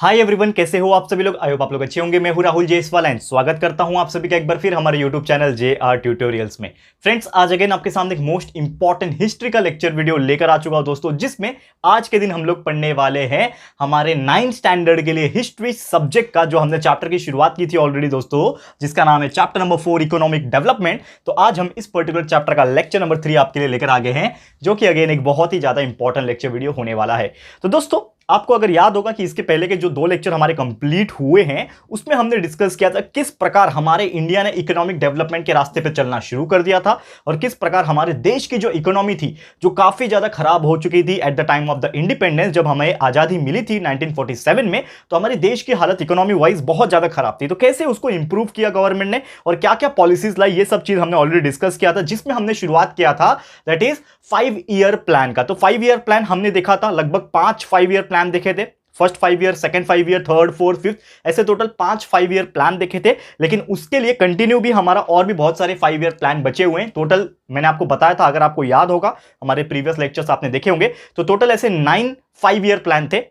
Hi everyone, कैसे हो आप सभी लोग। आई होप आप लोग अच्छे होंगे। मैं हूं राहुल जयसवाल एंड स्वागत करता हूं आप सभी का एक बार फिर हमारे यूट्यूब चैनल JR ट्यूटोरियल्स में। फ्रेंड्स, आज अगेन आपके सामने एक मोस्ट इंपॉर्टेंट हिस्ट्री का लेक्चर वीडियो लेकर आ चुका हूं दोस्तों, जिसमें आज के दिन हम लोग पढ़ने वाले हैं हमारे 9th स्टैंडर्ड के लिए हिस्ट्री सब्जेक्ट का, जो हमने चैप्टर की शुरुआत की थी ऑलरेडी दोस्तों, जिसका नाम है चैप्टर नंबर 4 इकोनॉमिक डेवलपमेंट। तो आज हम इस पर्टिकुलर चैप्टर का लेक्चर नंबर 3 आपके लिए लेकर आ गए हैं, जो कि अगेन एक बहुत ही ज्यादा इंपॉर्टेंट लेक्चर वीडियो होने वाला है। तो दोस्तों, आपको अगर याद होगा कि इसके पहले के जो 2 लेक्चर हमारे कंप्लीट हुए हैं, उसमें हमने डिस्कस किया था किस प्रकार हमारे इंडिया ने इकोनॉमिक डेवलपमेंट के रास्ते पे चलना शुरू कर दिया था, और किस प्रकार हमारे देश की जो इकोनॉमी थी, जो काफी ज्यादा खराब हो चुकी थी at the time of the independence. जब हमें आजादी मिली थी 1947 में, तो हमारे देश की हालत इकोनॉमी वाइज बहुत ज्यादा खराब थी। तो कैसे उसको इंप्रूव किया गवर्नमेंट ने और क्या क्या पॉलिसीज लाई, ये सब चीज हमने ऑलरेडी डिस्कस किया था, जिसमें हमने शुरुआत किया था दैट इज 5 ईयर प्लान का। तो 5 ईयर प्लान हमने देखा था, लगभग 5 5 ईयर प्लान देखे थे। First 5 year, second 5 year, third, fourth, fifth, ऐसे टोटल 5 5 ईयर प्लान देखे थे। लेकिन उसके लिए कंटिन्यू भी हमारा और भी बहुत सारे 5 ईयर प्लान बचे हुए हैं। टोटल मैंने आपको बताया था, अगर आपको याद होगा, हमारे प्रीवियस लेक्चर्स आपने देखे होंगे, तो टोटल ऐसे 9 5 ईयर प्लान थे।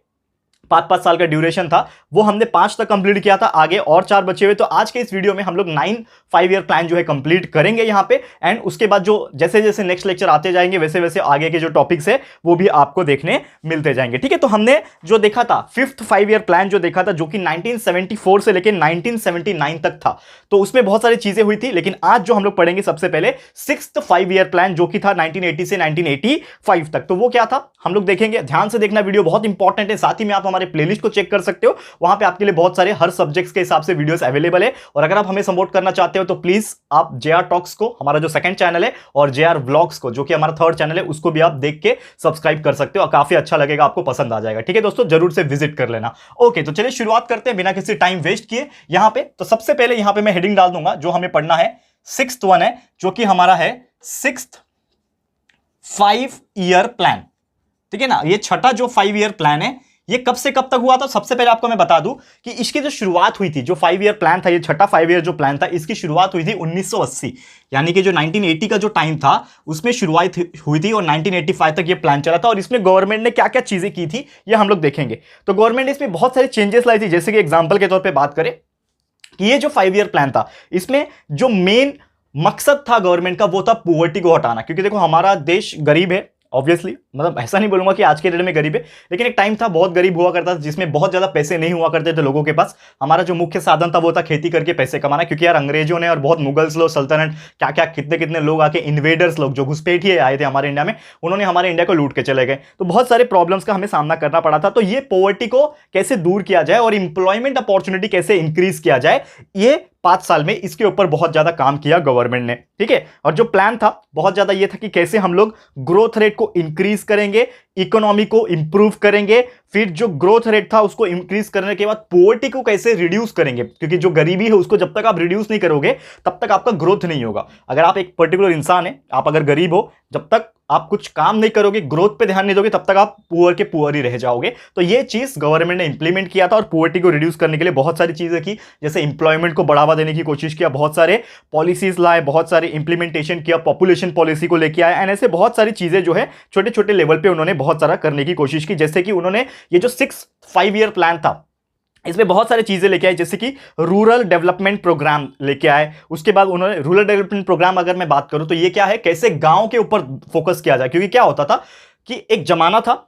5-5 साल का ड्यूरेशन था, वो हमने 5 तक कंप्लीट किया था, आगे और 4 बचे हुए। तो आज के इस वीडियो में हम लोग 9 5 ईयर प्लान जो है कंप्लीट करेंगे यहां पे, एंड उसके बाद जो जैसे जैसे नेक्स्ट लेक्चर आते जाएंगे, वैसे वैसे आगे के जो टॉपिक्स है वो भी आपको देखने मिलते जाएंगे। ठीक है, तो हमने जो देखा था 5th 5 ईयर प्लान जो देखा था, जो कि 1974 से लेकर 1979 तक था, तो उसमें बहुत सारी चीजें हुई थी। लेकिन आज जो हम लोग पढ़ेंगे सबसे पहले 6th 5 ईयर प्लान, जो कि था 1980 से 1985 तक। तो वो क्या था हम लोग देखेंगे। ध्यान से देखना, वीडियो बहुत इंपॉर्टेंट है। साथ ही में आप हमारे प्लेलिस्ट को चेक कर सकते हो, वहां पे आपके लिए बहुत सारे हर सब्जेक्ट्स के हिसाब से वीडियोस अवेलेबल है। और अगर आप हमें सपोर्ट करना चाहते हो तो प्लीज आप JR टॉक्स को, हमारा जो सेकंड चैनल है, और JR व्लॉग्स को, जो कि हमारा थर्ड चैनल है, उसको भी आप देख के सब्सक्राइब कर सकते हो, और काफी अच्छा लगेगा, आपको पसंद आ जाएगा। ठीक है दोस्तों, जरूर से विजिट कर लेना। ओके, तो चलिए शुरुआत करते हैं बिना किसी टाइम वेस्ट किए यहां पे। तो सबसे पहले यहां पे मैं हेडिंग डाल दूंगा, जो हमें पढ़ना है 6th वन है, जो कि हमारा है 6th 5 ईयर प्लान। ठीक है ना, ये छठा जो 5 ईयर प्लान है, ये कब से कब तक हुआ था। सबसे पहले आपको मैं बता दूं कि इसकी जो शुरुआत हुई थी, जो 5 ईयर प्लान था, ये छठा 5 ईयर जो प्लान था, इसकी शुरुआत हुई थी 1980, यानी कि जो 1980 का जो टाइम था उसमें शुरुआत हुई थी, और 1985 तक ये प्लान चला था। और इसमें गवर्नमेंट ने क्या क्या चीजें की थी ये हम लोग देखेंगे। तो गवर्नमेंट ने इसमें बहुत सारे चेंजेस लाई थी। जैसे कि एग्जाम्पल के तौर पर बात करें कि ये जो 5 ईयर प्लान था, इसमें जो मेन मकसद था गवर्नमेंट का, वो था पॉवर्टी को हटाना। क्योंकि देखो, हमारा देश गरीब है ऑब्वियसली, मतलब ऐसा नहीं बोलूंगा कि आज के डेट में गरीब है, लेकिन एक टाइम था बहुत गरीब हुआ करता था, जिसमें बहुत ज्यादा पैसे नहीं हुआ करते थे लोगों के पास। हमारा जो मुख्य साधन था वो था खेती करके पैसे कमाना। क्योंकि यार अंग्रेजों ने और बहुत मुगल्स लोग, सल्तनत, क्या क्या कितने कितने लोग आके, इन्वेडर्स लोग जो घुसपैठिए आए थे हमारे इंडिया में, उन्होंने हमारे इंडिया को लूट के चले गए। तो बहुत सारे प्रॉब्लम्स का हमें सामना करना पड़ा था। तो ये पॉवर्टी को कैसे दूर किया जाए और इंप्लॉयमेंट अपॉर्चुनिटी कैसे इंक्रीज किया जाए, ये 5 साल में इसके ऊपर बहुत ज्यादा काम किया गवर्नमेंट ने। ठीक है, और जो प्लान था बहुत ज्यादा ये था कि कैसे हम लोग ग्रोथ रेट को इंक्रीज करेंगे, इकोनॉमी को इंप्रूव करेंगे, फिर जो ग्रोथ रेट था उसको इंक्रीज करने के बाद पॉवर्टी को कैसे रिड्यूस करेंगे। क्योंकि जो गरीबी है उसको जब तक आप रिड्यूस नहीं करोगे तब तक आपका ग्रोथ नहीं होगा। अगर आप एक पर्टिकुलर इंसान है, आप अगर गरीब हो, जब तक आप कुछ काम नहीं करोगे, ग्रोथ पे ध्यान नहीं दोगे, तब तक आप पुअर के पुअर ही रह जाओगे। तो ये चीज गवर्नमेंट ने इंप्लीमेंट किया था, और पॉवर्टी को रिड्यूस करने के लिए बहुत सारी चीजें की। जैसे इंप्लॉयमेंट को बढ़ावा देने की कोशिश किया, बहुत सारे पॉलिसीज लाए, बहुत सारे इंप्लीमेंटेशन किया, पॉपुलेशन पॉलिसी को लेकर आए, एंड ऐसे बहुत सारी चीजें जो है छोटे छोटे लेवल पे उन्होंने बहुत सारा करने की कोशिश की। जैसे कि उन्होंने ये जो 6 5 ईयर प्लान था, इसमें बहुत सारी चीजें लेके आए। जैसे कि रूरल डेवलपमेंट प्रोग्राम लेके आए। उसके बाद उन्होंने रूरल डेवलपमेंट प्रोग्राम, अगर मैं बात करूं तो ये क्या है, कैसे गांव के ऊपर फोकस किया जाए। क्योंकि क्या होता था कि एक जमाना था,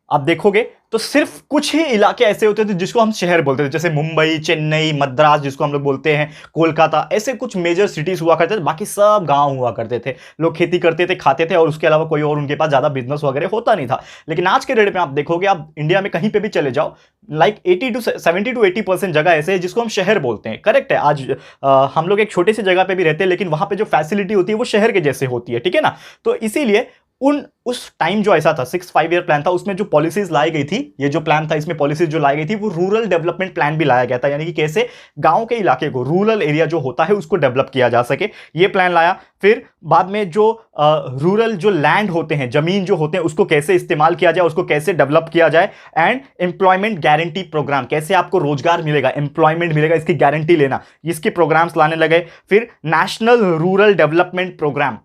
आप देखोगे तो सिर्फ कुछ ही इलाके ऐसे होते थे जिसको हम शहर बोलते थे, जैसे मुंबई, चेन्नई, मद्रास जिसको हम लोग बोलते हैं, कोलकाता, ऐसे कुछ मेजर सिटीज हुआ करते थे। बाकी सब गांव हुआ करते थे, लोग खेती करते थे, खाते थे, और उसके अलावा कोई और उनके पास ज्यादा बिजनेस वगैरह होता नहीं था। लेकिन आज के डेट में आप देखोगे, आप इंडिया में कहीं पे भी चले जाओ, लाइक 70 to 80% जगह ऐसे है जिसको हम शहर बोलते हैं। करेक्ट है, आज हम लोग एक छोटी सी जगह पे भी रहते हैं, लेकिन वहां पे जो फैसिलिटी होती है वो शहर के जैसे होती है। ठीक है ना, तो इसीलिए उस टाइम जो ऐसा था, 6 5 ईयर प्लान था, उसमें जो पॉलिसीज लाई गई थी, ये जो प्लान था इसमें पॉलिसीज जो लाई गई थी, वो रूरल डेवलपमेंट प्लान भी लाया गया था। यानी कि कैसे गांव के इलाके को, रूरल एरिया जो होता है, उसको डेवलप किया जा सके, ये प्लान लाया। फिर बाद में जो रूरल जो लैंड होते हैं, जमीन जो होते हैं, उसको कैसे इस्तेमाल किया जाए, उसको कैसे डेवलप किया जाए, एंड एम्प्लॉयमेंट गारंटी प्रोग्राम, कैसे आपको रोजगार मिलेगा, एम्प्लॉयमेंट मिलेगा, इसकी गारंटी लेना, इसके प्रोग्राम्स लाने लगे। फिर नेशनल रूरल डेवलपमेंट प्रोग्राम,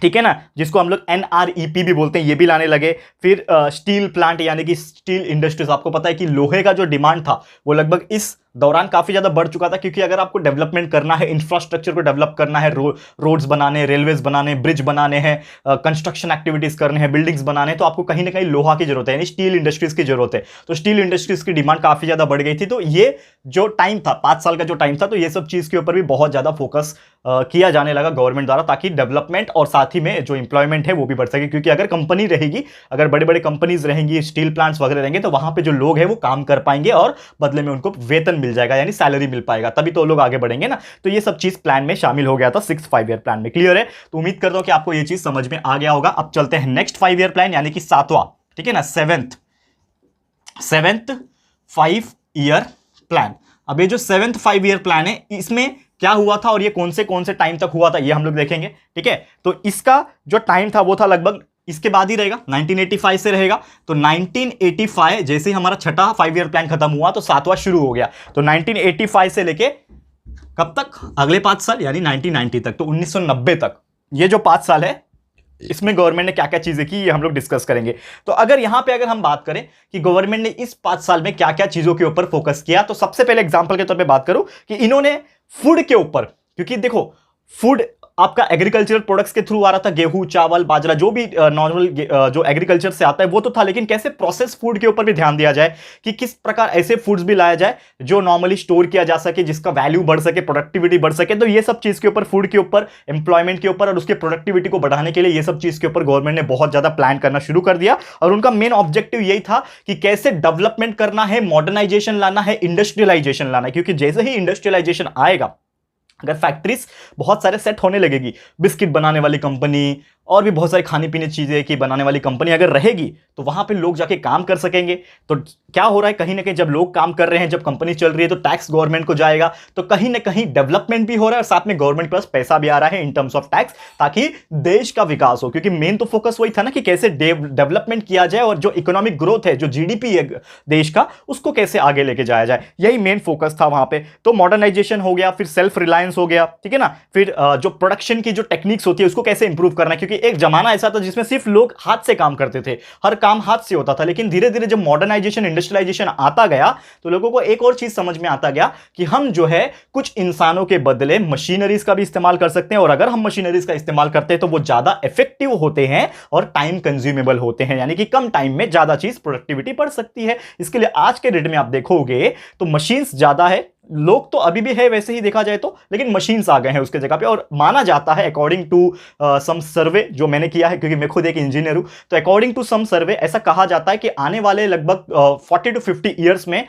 ठीक है ना, जिसको हम लोग NREP भी बोलते हैं, ये भी लाने लगे। फिर स्टील प्लांट यानी कि स्टील इंडस्ट्रीज, आपको पता है कि लोहे का जो डिमांड था वो लगभग इस दौरान काफी ज्यादा बढ़ चुका था, क्योंकि अगर आपको डेवलपमेंट करना है, इंफ्रास्ट्रक्चर को डेवलप करना है, रोड्स बनाने, रेलवेज बनाने, ब्रिज बनाने हैं, कंस्ट्रक्शन एक्टिविटीज करने हैं, बिल्डिंग्स बनाने, तो आपको कहीं ना कहीं लोहा की जरूरत है, यानी स्टील इंडस्ट्रीज की जरूरत है। तो स्टील इंडस्ट्रीज की डिमांड काफी ज्यादा बढ़ गई थी। तो ये जो टाइम था, 5 साल का जो टाइम था, तो ये सब चीज के ऊपर भी बहुत ज्यादा फोकस किया जाने लगा गवर्नमेंट द्वारा, ताकि डेवलपमेंट और साथ ही में जो एम्प्लॉयमेंट है वो भी बढ़ सके। क्योंकि अगर कंपनी रहेगी, अगर बड़े बड़े कंपनीज रहेंगी, स्टील प्लांट्स वगैरह रहेंगे, तो वहां पे जो लोग हैं वो काम कर पाएंगे और बदले में उनको वेतन मिल जाएगा, यानी सैलरी मिल पाएगा, तभी तो लोग आगे बढ़ेंगे ना। तो ये सब चीज प्लान में शामिल हो गया था 6 5 ईयर प्लान में। क्लियर है? तो उम्मीद करता हूं कि आपको ये चीज समझ में आ गया होगा। अब चलते हैं नेक्स्ट 5 ईयर प्लान, यानी कि 7वां, ठीक है ना, सेवेंथ 5 ईयर प्लान। अब ये जो 7th 5 ईयर प्लान है, इसमें क्या हुआ था और ये कौन से टाइम तक हुआ था, ये हम लोग देखेंगे। ठीक है, तो इसका जो टाइम था वो था लगभग इसके बाद ही रहेगा, 1985 से रहेगा। तो 1985 जैसे ही हमारा छठा 5 ईयर प्लान खत्म हुआ तो 7वां शुरू हो गया। तो 1985 से लेके कब तक? अगले 5 साल, यानी 1990 तक, तो 1990 तक ये जो 5 साल है, इसमें गवर्नमेंट ने क्या क्या चीजें की, ये हम लोग डिस्कस करेंगे। तो अगर यहां पे अगर हम बात करें कि गवर्नमेंट ने इस 5 साल में क्या क्या चीजों के ऊपर फोकस किया, तो सबसे पहले एग्जांपल के तौर पे बात करूं कि इन्होंने फूड के ऊपर, क्योंकि देखो फूड आपका एग्रीकल्चरल प्रोडक्ट्स के थ्रू आ रहा था, गेहूं, चावल, बाजरा, जो भी नॉर्मल जो एग्रीकल्चर से आता है वो तो था, लेकिन कैसे प्रोसेस फूड के ऊपर भी ध्यान दिया जाए, कि किस प्रकार ऐसे फूड्स भी लाया जाए जो नॉर्मली स्टोर किया जा सके, जिसका वैल्यू बढ़ सके, प्रोडक्टिविटी बढ़ सके। तो ये सब चीज के ऊपर, फूड के ऊपर, एम्प्लॉयमेंट के ऊपर और उसके प्रोडक्टिविटी को बढ़ाने के लिए ये सब चीज के ऊपर गवर्नमेंट ने बहुत ज्यादा प्लान करना शुरू कर दिया। और उनका मेन ऑब्जेक्टिव यही था कि कैसे डेवलपमेंट करना है, मॉडर्नाइजेशन लाना है, इंडस्ट्रियलाइजेशन लाना है। क्योंकि जैसे ही इंडस्ट्रियलाइजेशन आएगा, अगर फैक्ट्रीज बहुत सारे सेट होने लगेगी, बिस्किट बनाने वाली कंपनी और भी बहुत सारी खाने पीने चीजें की बनाने वाली कंपनी अगर रहेगी, तो वहां पे लोग जाके काम कर सकेंगे। तो क्या हो रहा है, कहीं ना कहीं जब लोग काम कर रहे हैं, जब कंपनी चल रही है, तो टैक्स गवर्नमेंट को जाएगा, तो कहीं ना कहीं डेवलपमेंट भी हो रहा है और साथ में गवर्नमेंट के पास पैसा भी आ रहा है इन टर्म्स ऑफ टैक्स, ताकि देश का विकास हो। क्योंकि मेन तो फोकस वही था ना कि कैसे डेवलपमेंट किया जाए और जो इकोनॉमिक ग्रोथ है, जो जीडीपी है देश का, उसको कैसे आगे लेके जाया जाए, यही मेन फोकस था वहां पे। तो मॉडर्नाइजेशन हो गया, फिर सेल्फ रिलायंस हो गया, ठीक है ना, फिर जो प्रोडक्शन की जो टेक्निक्स होती है उसको कैसे इंप्रूव करना है। क्योंकि एक जमाना ऐसा था जिसमें सिर्फ लोग हाथ से काम करते थे, हर काम हाथ से होता था, लेकिन धीरे धीरे जब मॉडर्नाइजेशन, इंडस्ट्रियलाइजेशन आता गया, तो लोगों को एक और चीज समझ में आता गया कि हम जो है कुछ इंसानों के बदले मशीनरीज का भी इस्तेमाल कर सकते हैं, और अगर हम मशीनरीज का इस्तेमाल करते हैं तो वो ज्यादा इफेक्टिव होते हैं और टाइम कंज्यूमेबल होते हैं, यानी कि कम टाइम में ज्यादा चीज प्रोडक्टिविटी बढ़ सकती है। इसके लिए आज के डेट में आप देखोगे तो मशीन्स ज्यादा है, लोग तो अभी भी है वैसे ही देखा जाए तो, लेकिन मशीन्स आ गए हैं उसके जगह पे। और माना जाता है अकॉर्डिंग टू सम सर्वे जो मैंने किया है, क्योंकि मैं खुद एक इंजीनियर हूं, तो अकॉर्डिंग टू सम सर्वे ऐसा कहा जाता है कि आने वाले लगभग 40 to 50 ईयर्स में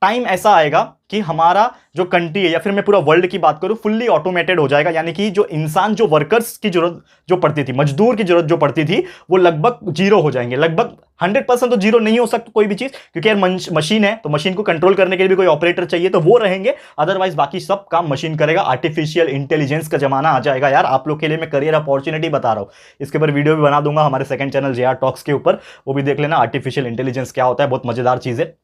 टाइम ऐसा आएगा कि हमारा जो कंट्री है, या फिर मैं पूरा वर्ल्ड की बात करूं, फुल्ली ऑटोमेटेड हो जाएगा। यानी कि जो इंसान, जो वर्कर्स की जरूरत जो पड़ती थी, मजदूर की जरूरत जो पड़ती थी, वो लगभग जीरो हो जाएंगे। लगभग 100% तो जीरो नहीं हो सकता कोई भी चीज, क्योंकि यार मशीन है, तो मशीन को कंट्रोल करने के लिए भी कोई ऑपरेटर चाहिए, तो वो रहेंगे, अदरवाइज बाकी सब काम मशीन करेगा। आर्टिफिशियल इंटेलिजेंस का जमाना आ जाएगा यार। आप लोग के लिए मैं करियर अपॉर्चुनिटी बता रहा हूं, इसके ऊपर वीडियो भी बना दूंगा हमारे सेकंड चैनल JR टॉक्स के ऊपर, वो भी देख लेना। आर्टिफिशियल इंटेलिजेंस क्या होता है, बहुत मजेदार चीज है।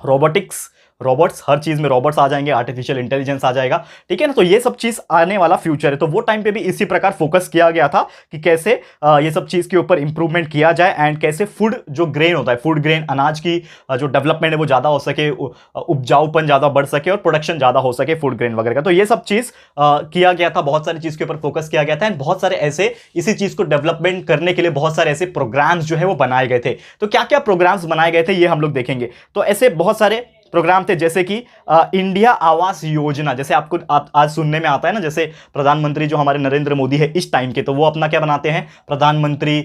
रोबोटिक्स, रोबोट्स, हर चीज में रोबोट्स आ जाएंगे, आर्टिफिशियल इंटेलिजेंस आ जाएगा, ठीक है ना। तो ये सब चीज आने वाला फ्यूचर है। तो वो टाइम पे भी इसी प्रकार फोकस किया गया था कि कैसे ये सब चीज के ऊपर इंप्रूवमेंट किया जाए, एंड कैसे फूड जो ग्रेन होता है, फूड ग्रेन, अनाज की जो डेवलपमेंट है वो ज्यादा हो सके, उपजाऊपन ज्यादा बढ़ सके और प्रोडक्शन ज्यादा हो सके फूड ग्रेन वगैरह का। तो ये सब चीज किया गया था, बहुत सारी चीज के ऊपर फोकस किया गया था, एंड बहुत सारे ऐसे इसी चीज को डेवलपमेंट करने के लिए बहुत सारे ऐसे प्रोग्राम्स जो है वो बनाए गए थे। तो क्या क्या प्रोग्राम्स बनाए गए थे ये हम लोग देखेंगे। तो ऐसे बहुत सारे प्रोग्राम थे, जैसे कि इंडिया आवास योजना, जैसे आपको आज सुनने में आता है ना, जैसे प्रधानमंत्री जो हमारे नरेंद्र मोदी है इस टाइम के, तो वो अपना क्या बनाते हैं, प्रधानमंत्री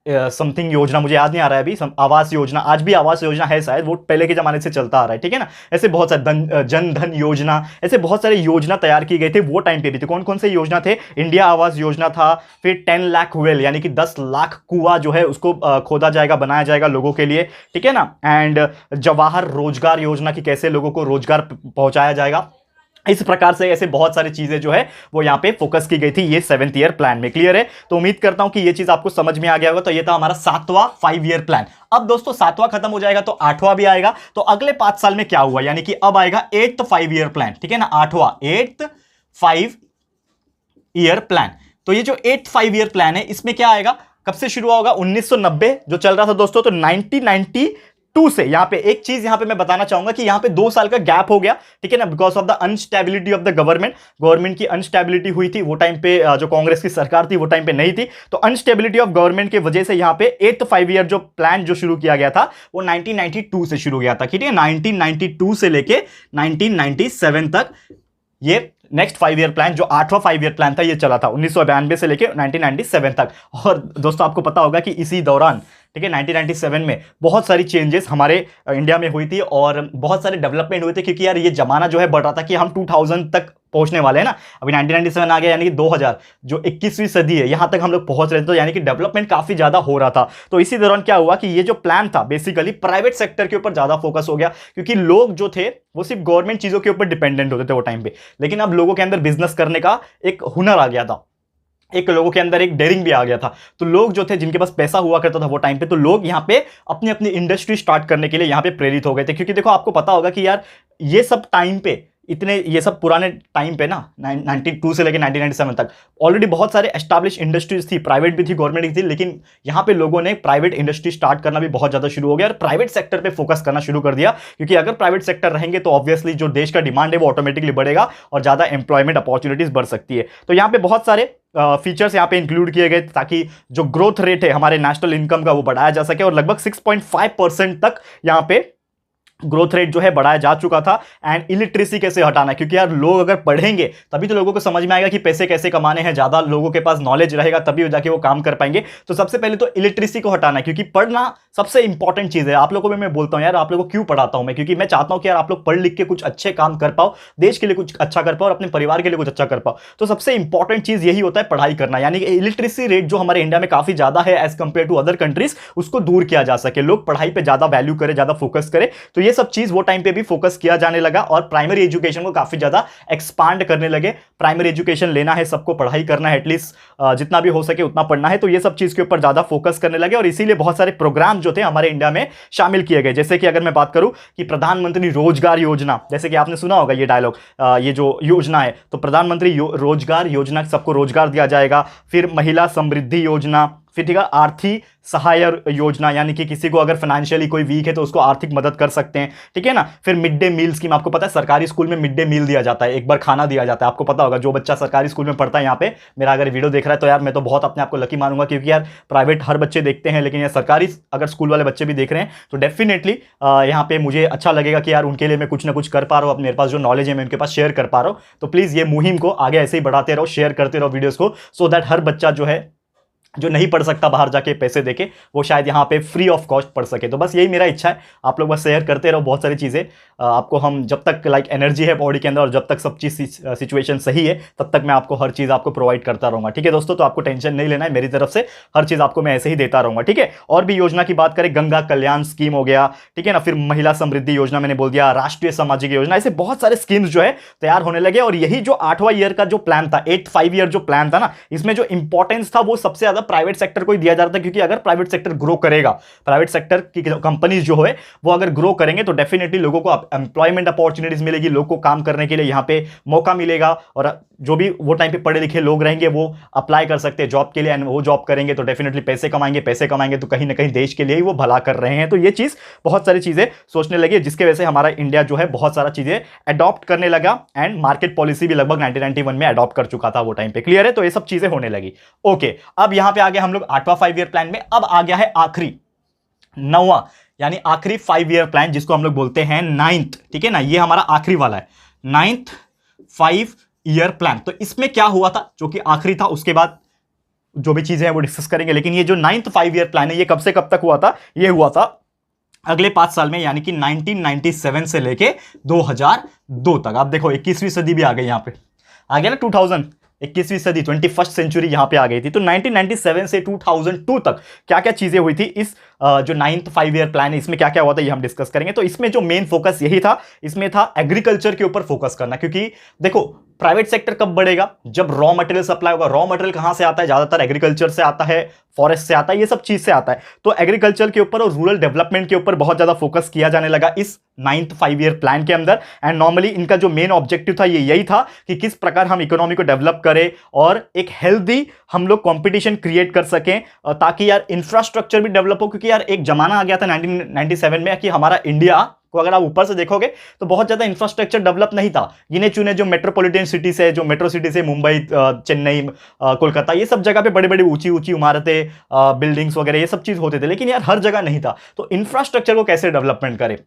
समथिंग योजना, मुझे याद नहीं आ रहा है अभी, आवास योजना। आज भी आवास योजना है शायद, वो पहले के जमाने से चलता आ रहा है, ठीक है ना। ऐसे बहुत सारे जन धन योजना, ऐसे बहुत सारे योजना तैयार की गए थे वो टाइम पे भी। तो कौन कौन से योजना थे? इंडिया आवास योजना था, फिर 10 लाख वेल, यानी कि 10 लाख कुआं जो है उसको खोदा जाएगा, बनाया जाएगा लोगों के लिए, ठीक है ना। एंड जवाहर रोजगार योजना की कैसे लोगों को रोजगार पहुंचाया जाएगा, इस प्रकार से ऐसे बहुत सारी चीजें जो है वो यहां पे फोकस की गई थी ये 7th ईयर प्लान में। क्लियर है? तो उम्मीद करता हूं कि ये चीज आपको समझ में आ गया होगा। तो ये था हमारा 7वां 5 ईयर प्लान। अब दोस्तों 7वां खत्म हो जाएगा तो 8वां भी आएगा। तो अगले 5 साल में क्या हुआ, यानी कि अब आएगा 8th 5 ईयर प्लान, ठीक है ना, 8वां 8th 5 ईयर प्लान। तो ये जो 8 5 ईयर प्लान है इसमें क्या आएगा, कब से शुरू होगा, 1990 जो चल रहा था दोस्तों, तो 1992 से यहां पे एक चीज यहां पे मैं बताना चाहूंगा कि यहां पे 2 साल का गैप हो गया, ठीक है ना, because of the instability of the government की अनस्टेबिलिटी हुई थी वो टाइम पे, जो कांग्रेस की सरकार थी वो टाइम पे नहीं थी, तो अनस्टेबिलिटी ऑफ गवर्नमेंट की वजह से यहां पे 8 5 ईयर जो प्लान जो शुरू किया गया था वो 1992 से शुरू किया था, ठीक है, 1992 से लेके 1997 तक ये नेक्स्ट 5 ईयर प्लान जो 8वां 5 ईयर प्लान था ये चला था 1992 से लेके 1997 तक। और दोस्तों आपको पता होगा कि इसी दौरान, ठीक है, 1997 में बहुत सारी चेंजेस हमारे इंडिया में हुई थी और बहुत सारे डेवलपमेंट हुए थे, क्योंकि यार ये जमाना जो है बढ़ रहा था कि हम 2000 तक पहुंचने वाले हैं ना, अभी 1997 आ गया यानी कि 2000 जो 21वीं सदी है यहां तक हम लोग पहुंच रहे थे, तो यानी कि डेवलपमेंट काफी ज्यादा हो रहा था। तो इसी दौरान क्या हुआ कि ये जो प्लान था बेसिकली प्राइवेट सेक्टर के ऊपर ज्यादा फोकस हो गया, क्योंकि लोग जो थे वो सिर्फ गवर्नमेंट चीजों के ऊपर डिपेंडेंट होते थे वो टाइम पे, लेकिन अब लोगों के अंदर बिजनेस करने का एक हुनर आ गया था, एक लोगों के अंदर एक डेयरिंग भी आ गया था। तो लोग जो थे जिनके पास पैसा हुआ करता था वो टाइम पे, तो लोग यहाँ पे अपनी अपनी इंडस्ट्री स्टार्ट करने के लिए यहाँ पे प्रेरित हो गए थे, क्योंकि देखो आपको पता होगा कि यार ये सब टाइम पे, इतने ये सब पुराने टाइम पे ना 92 से लेकर 1997 तक ऑलरेडी बहुत सारे एस्टैब्लिश इंडस्ट्रीज थी, प्राइवेट भी थी गवर्नमेंट भी थी, लेकिन यहाँ पे लोगों ने प्राइवेट इंडस्ट्री स्टार्ट करना भी बहुत ज़्यादा शुरू हो गया और प्राइवेट सेक्टर पे फोकस करना शुरू कर दिया, क्योंकि अगर प्राइवेट सेक्टर रहेंगे तो ऑब्वियसली जो देश का डिमांड है वो ऑटोमेटिकली बढ़ेगा और ज़्यादा एम्प्लॉयमेंट अपॉर्चुनिटीज बढ़ सकती है। तो यहाँ पे बहुत सारे फीचर्स यहाँ पे इंक्लूड किए गए ताकि जो ग्रोथ रेट है हमारे नेशनल इनकम का वो बढ़ाया जा सके, और लगभग 6.5% तक यहाँ पे ग्रोथ रेट जो है बढ़ाया जा चुका था। एंड इलिटरेसी कैसे हटाना है, क्योंकि यार लोग अगर पढ़ेंगे तभी तो लोगों को समझ में आएगा कि पैसे कैसे कमाने हैं, ज्यादा लोगों के पास नॉलेज रहेगा तभी जाके वो काम कर पाएंगे। तो सबसे पहले तो इलिटरेसी को हटाना है, क्योंकि पढ़ना सबसे इंपॉर्टेंट चीज है। आप लोगों को मैं बोलता हूं यार, आप लोगों को क्यों पढ़ाता हूं मैं, क्योंकि मैं चाहता हूं कि यार आप लोग पढ़ लिख के कुछ अच्छे काम कर पाओ, देश के लिए कुछ अच्छा कर पाओ और अपने परिवार के लिए कुछ अच्छा कर पाओ। तो सबसे इंपॉर्टेंट चीज यही होता है पढ़ाई करना, यानी कि इलिटरेसी रेट जो हमारे इंडिया में काफी ज्यादा है as compared to other countries, उसको दूर किया जा सके, लोग पढ़ाई पे ज्यादा वैल्यू करें, ज्यादा फोकस करें। तो ये सब चीज वो टाइम पे भी फोकस किया जाने लगा और प्राइमरी एजुकेशन को काफी ज्यादा एक्सपांड करने लगे। प्राइमरी एजुकेशन लेना है सबको, पढ़ाई करना है, एटलीस्ट जितना भी हो सके उतना पढ़ना है, तो ये सब चीज के ऊपर ज्यादा फोकस करने लगे और इसीलिए बहुत सारे प्रोग्राम जो थे हमारे इंडिया में शामिल किए गए। जैसे कि अगर मैं बात करूं कि प्रधानमंत्री रोजगार योजना, जैसे कि आपने सुना होगा ये डायलॉग, ये जो योजना है, तो प्रधानमंत्री रोजगार योजना, सबको रोजगार दिया जाएगा। फिर महिला समृद्धि योजना, फिर ठीक है आर्थिक सहायक योजना, यानी कि किसी को अगर फाइनेंशियली कोई वीक है तो उसको आर्थिक मदद कर सकते हैं, ठीक है ना। फिर मिड डे मील स्कीम, आपको पता है सरकारी स्कूल में मिड डे मील दिया जाता है, एक बार खाना दिया जाता है, आपको पता होगा। जो बच्चा सरकारी स्कूल में पढ़ता है यहाँ पे मेरा अगर वीडियो देख रहा है तो यार मैं तो बहुत अपने आप को लकी मानूंगा, क्योंकि यार प्राइवेट हर बच्चे देखते हैं, लेकिन यार सरकारी अगर स्कूल वाले बच्चे भी देख रहे हैं तो डेफिनेटली यहाँ पे मुझे अच्छा लगेगा कि यार उनके लिए मैं कुछ ना कुछ कर पा रहा हूँ, मेरे पास जो नॉलेज है मैं उनके पास शेयर कर पा रहा हूँ। तो प्लीज़ ये मुहिम को आगे ऐसे ही बढ़ाते रहो, शेयर करते रहो वीडियोज़ को, सो दैट हर बच्चा जो है जो नहीं पढ़ सकता बाहर जाके पैसे देके, वो शायद यहाँ पे फ्री ऑफ कॉस्ट पढ़ सके। तो बस यही मेरा इच्छा है, आप लोग बस शेयर करते रहो बहुत सारी चीज़ें। आपको हम जब तक लाइक एनर्जी है बॉडी के अंदर और जब तक सब चीज़ सिचुएशन सही है तब तक मैं आपको हर चीज़ आपको प्रोवाइड करता रहूँगा, ठीक है दोस्तों। तो आपको टेंशन नहीं लेना है, मेरी तरफ से हर चीज़ आपको मैं ऐसे ही देता रहूँगा, ठीक है। और भी योजना की बात करें, गंगा कल्याण स्कीम हो गया, ठीक है ना, फिर महिला समृद्धि योजना मैंने बोल दिया, राष्ट्रीय सामाजिक योजना, ऐसे बहुत सारे स्कीम्स जो है तैयार होने लगे। और यही जो 8वां ईयर का जो प्लान था, 8 5 ईयर जो प्लान था ना, इसमें जो इंपॉर्टेंस था वो सबसे ज्यादा प्राइवेट सेक्टर को दिया जा रहा था, क्योंकि अगर प्राइवेट सेक्टर ग्रो करेगा, प्राइवेट सेक्टर की कंपनीज जो है वो अगर ग्रो करेंगे तो डेफिनेटली लोगों को एम्प्लॉयमेंट अपॉर्चुनिटीज मिलेगी, लोगों को काम करने के लिए यहाँ पे मौका मिलेगा, और जो भी वो टाइम पे पढ़े लिखे लोग रहेंगे वो अप्लाई कर सकते हैं जॉब के लिए, एंड वो जॉब करेंगे तो डेफिनेटली पैसे कमाएंगे तो कहीं ना कहीं देश के लिए ही वो भला कर रहे हैं। तो ये चीज बहुत सारी चीजें सोचने लगी, जिसके वजह से हमारा इंडिया जो है बहुत सारा चीजें अडॉप्ट करने लगा, एंड मार्केट पॉलिसी भी लगभग 1991 में अडॉप्ट कर चुका था वो टाइम पे, क्लियर है। तो ये सब चीजें होने लगी। ओके, अब यहां पे आ गए हम लोग 8वां 5 ईयर प्लान में। अब आ गया है आखिरी 9वां, यानी आखिरी 5 ईयर प्लान, जिसको हम लोग बोलते हैं 9th, ठीक है ना, ये हमारा आखिरी वाला है 9th 5 ईयर प्लान। तो इसमें क्या हुआ था, जो कि आखिरी था, उसके बाद जो भी चीजें हैं वो डिस्कस करेंगे। लेकिन ये जो 9th 5 ईयर प्लान है ये कब से कब तक हुआ था, ये हुआ था अगले 5 साल में, यानी कि 1997 से लेके 2002 तक। आप देखो 21वीं सदी भी आ गई, यहां पे आ गया ना 2000, 21वीं सदी 21st सेंचुरी यहां पे आ गई थी। तो 1997 से 2002 तक क्या क्या चीजें हुई थी, इस जो 9th 5 ईयर प्लान है इसमें क्या क्या हुआ था ये हम डिस्कस करेंगे। तो इसमें जो मेन फोकस यही था, इसमें था एग्रीकल्चर के ऊपर फोकस करना, क्योंकि देखो प्राइवेट सेक्टर कब बढ़ेगा? जब रॉ मटेरियल सप्लाई होगा। रॉ मटेरियल कहां से आता है? ज्यादातर एग्रीकल्चर से आता है, फॉरेस्ट से आता है, ये सब चीज से आता है। तो एग्रीकल्चर के ऊपर और रूरल डेवलपमेंट के ऊपर बहुत ज्यादा फोकस किया जाने लगा इस 9th 5 ईयर प्लान के अंदर। एंड नॉर्मली इनका जो मेन ऑब्जेक्टिव था ये यही था कि किस प्रकार हम इकोनॉमी को डेवलप करें और एक हेल्दी हम लोग कंपटीशन क्रिएट कर सकें, ताकि यार इंफ्रास्ट्रक्चर भी डेवलप हो। क्योंकि यार एक जमाना आ गया था 1997 में कि हमारा इंडिया को अगर आप ऊपर से देखोगे तो बहुत ज्यादा इंफ्रास्ट्रक्चर डेवलप नहीं था। गिने चुने जो मेट्रोपॉलिटन सिटी से, जो मेट्रो सिटी से, मुंबई, चेन्नई, कोलकाता, ये सब जगह पे बड़ी बड़ी ऊंची ऊंची इमारतें, बिल्डिंग्स वगैरह ये सब चीज होते थे। लेकिन यार हर जगह नहीं था। तो इंफ्रास्ट्रक्चर को कैसे डेवलपमेंट करें,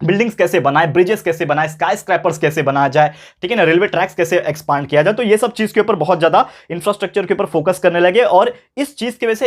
बिल्डिंग्स कैसे बनाए, ब्रिजेस कैसे बनाए, स्काई स्क्रैपर्स कैसे बनाया जाए, ठीक है ना, रेलवे ट्रैक्स कैसे एक्सपांड किया जाए। तो ये सब चीज के ऊपर बहुत ज्यादा इंफ्रास्ट्रक्चर के ऊपर फोकस करने लगे। और इस चीज की वजह से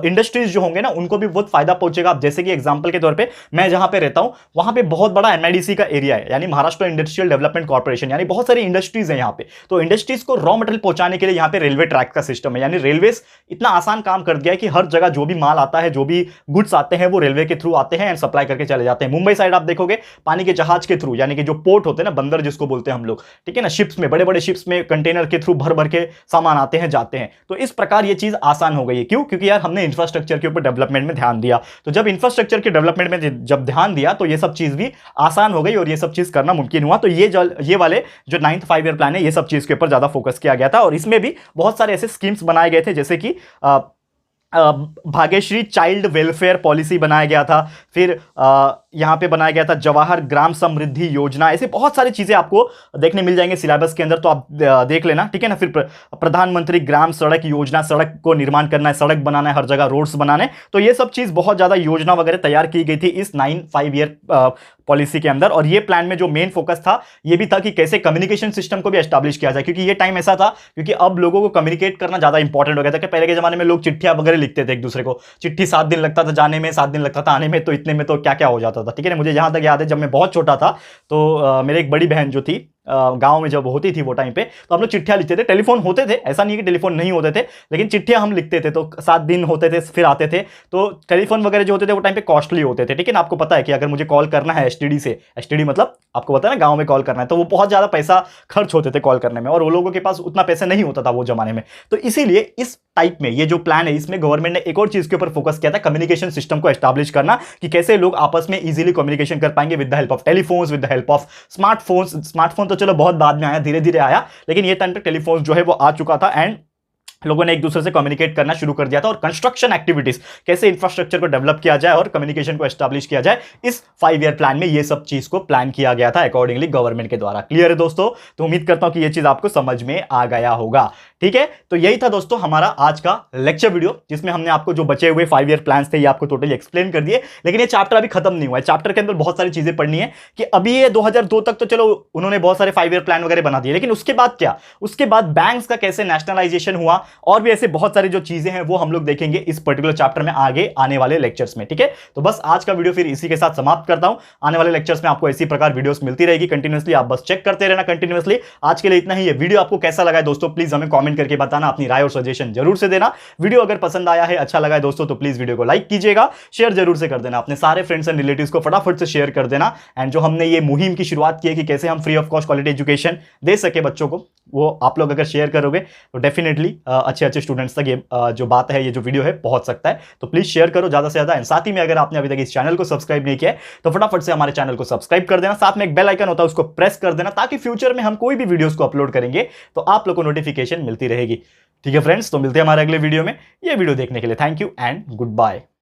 इंडस्ट्रीज जो होंगे ना उनको भी बहुत फायदा पहुंचेगा। अब जैसे कि एग्जांपल के तौर पे मैं जहां पे रहता हूं वहां पे बहुत बड़ा एमआईडीसी का एरिया है, यानी महाराष्ट्र इंडस्ट्रियल डेवलपमेंट कॉर्पोरेशन, यानी बहुत सारी इंडस्ट्रीज है यहाँ पे। तो इंडस्ट्रीज को रॉ मटेरियल पहुंचाने के लिए यहाँ पे रेलवे ट्रैक का सिस्टम है, यानी रेलवे इतना आसान काम कर दिया है कि हर जगह जो भी माल आता है, जो भी गुड्स आते हैं वो रेलवे के थ्रू आते हैं एंड सप्लाई करके चले जाते हैं। मुंबई साइड आप देखोगे पानी के जहाज के थ्रू, यानी कि जो पोर्ट होते हैं ना, बंदर जिसको बोलते हैं हम लोग, ठीक है ना, शिप्स में, बड़े बड़े शिप्स में कंटेनर के थ्रू भर भर के सामान आते हैं जाते हैं। तो इस प्रकार ये चीज आसान हो गई है। क्यों? क्योंकि यार हमने इंफ्रास्ट्रक्चर के ऊपर डेवलपमेंट में ध्यान दिया। तो जब इंफ्रास्ट्रक्चर के डेवलपमेंट में जब ध्यान दिया तो ये सब चीज भी आसान हो गई और ये सब चीज करना मुमकिन हुआ। तो ये वाले जो 9th 5 ईयर प्लान है ये सब चीज के ऊपर ज्यादा फोकस किया गया था। और इसमें भी बहुत सारे ऐसे स्कीम्स बनाए गए थे, जैसे कि भाग्यश्री चाइल्ड वेलफेयर पॉलिसी बनाया गया था, फिर यहां पे बनाया गया था जवाहर ग्राम समृद्धि योजना। ऐसे बहुत सारी चीजें आपको देखने मिल जाएंगे सिलेबस के अंदर, तो आप देख लेना, ठीक है ना। फिर प्रधानमंत्री ग्राम सड़क योजना, सड़क को निर्माण करना है, सड़क बनाना है, हर जगह रोड्स बनाने। तो ये सब चीज बहुत ज्यादा योजना वगैरह तैयार की गई थी इस 9th 5 ईयर पॉलिसी के अंदर। और ये प्लान में जो मेन फोकस था ये भी था कि कैसे कम्युनिकेशन सिस्टम को भी एस्टैब्लिश किया जाए। क्योंकि ये टाइम ऐसा था क्योंकि अब लोगों को कम्युनिकेट करना ज्यादा इंपॉर्टेंट हो गया था। कि पहले के जमाने में लोग चिट्ठियां वगैरह लिखते थे एक दूसरे को, चिट्ठी 7 दिन लगता था जाने में, 7 दिन लगता था आने में, तो इतने में तो क्या क्या हो जाता था, ठीक है ना। मुझे जहां तक याद है जब मैं बहुत छोटा था तो मेरे एक बड़ी बहन जो थी गांव में जब होती थी वो टाइम पे, तो हम लोग चिट्ठियां लिखते थे। टेलीफोन होते थे, ऐसा नहीं कि टेलीफोन नहीं होते थे, लेकिन चिट्ठियां हम लिखते थे। तो 7 दिन होते थे फिर आते थे। तो टेलीफोन वगैरह जो होते थे वो टाइम पे कॉस्टली होते थे, ठीक है ना। आपको पता है कि अगर मुझे कॉल करना है एसटीडी से, एसटीडी मतलब आपको पता है ना गांव में कॉल करना है, तो वो बहुत ज्यादा पैसा खर्च होते थे कॉल करने में, और वो लोगों के पास उतना पैसा नहीं होता था वो जमाने में। तो इसीलिए इस टाइप में ये जो प्लान है इसमें गवर्नमेंट ने एक और चीज के ऊपर फोकस किया था, कम्युनिकेशन सिस्टम को एस्टैब्लिश करना, कि कैसे लोग आपस में इजीली कम्युनिकेशन कर पाएंगे with the help of telephones, with the help of smartphones. Smartphone तो चलो बहुत बाद में आया, धीरे धीरे आया, लेकिन ये टाइम पे टेलीफोन जो है वो आ चुका था एंड लोगों ने एक दूसरे से कम्युनिकेट करना शुरू कर दिया था। और कंस्ट्रक्शन एक्टिविटीज, कैसे इंफ्रास्ट्रक्चर को डेवलप किया जाए और कम्युनिकेशन को एस्टैब्लिश किया जाए, इस 5 ईयर प्लान में ये सब चीज को प्लान किया गया था अकॉर्डिंगली गवर्नमेंट के द्वारा। क्लियर है दोस्तों? तो उम्मीद करता हूं कि ये चीज आपको समझ में आ गया होगा, ठीक है। तो यही था दोस्तों हमारा आज का लेक्चर वीडियो, जिसमें हमने आपको जो बचे हुए 5 ईयर प्लान्स थे ये आपको टोटली एक्सप्लेन कर दिए। लेकिन ये चैप्टर अभी खत्म नहीं हुआ है, चैप्टर के अंदर बहुत सारी चीजें पढ़नी है। कि अभी ये 2002 तक तो चलो उन्होंने बहुत सारे 5 ईयर प्लान वगैरह बना दिए, लेकिन उसके बाद क्या, उसके बाद बैंक्स का कैसे नेशनलाइजेशन हुआ और भी ऐसे बहुत सारी जो चीजें हैं वो हम लोग देखेंगे इस पर्टिकुलर चैप्टर में आगे आने वाले लेक्चर्स में, ठीक है। तो बस आज का वीडियो फिर इसी के साथ समाप्त करता हूं। आने वाले लेक्चर्स में आपको इसी प्रकार वीडियोस मिलती रहेगी कंटिन्यूअसली, आप बस चेक करते रहना कंटिन्यूअसली। आज के लिए इतना ही है। वीडियो आपको कैसा लगा है दोस्तों प्लीज हमें कमेंट करके बताना, अपनी राय और सजेशन जरूर से देना। वीडियो अगर पसंद आया है, अच्छा लगा है दोस्तों, तो प्लीज वीडियो को लाइक कीजिएगा, शेयर जरूर से कर देना, अपने सारे फ्रेंड्स एंड रिलेटिव्स को फटाफट से शेयर कर देना। एंड जो हमने ये मुहिम की शुरुआत की है कि कैसे हम free of cost quality education दे सके बच्चों को, वो आप लोग अगर शेयर करोगे तो डेफिनेटली अच्छे अच्छे स्टूडेंट्स तक ये जो बात है, ये जो वीडियो है पहुंच सकता है। तो प्लीज शेयर करो ज्यादा से ज्यादा। एंड साथ ही में अगर आपने अभी तक इस चैनल को सब्सक्राइब नहीं किया है तो फटाफट से हमारे चैनल को सब्सक्राइब कर देना, साथ में एक बेल आइकन होता है उसको प्रेस कर देना, ताकि फ्यूचर में हम कोई भी वीडियोस को अपलोड करेंगे तो आप लोग को नोटिफिकेशन मिलती रहेगी, ठीक है फ्रेंड्स। तो मिलते हैं हमारे अगले वीडियो में। ये वीडियो देखने के लिए thank you and good bye.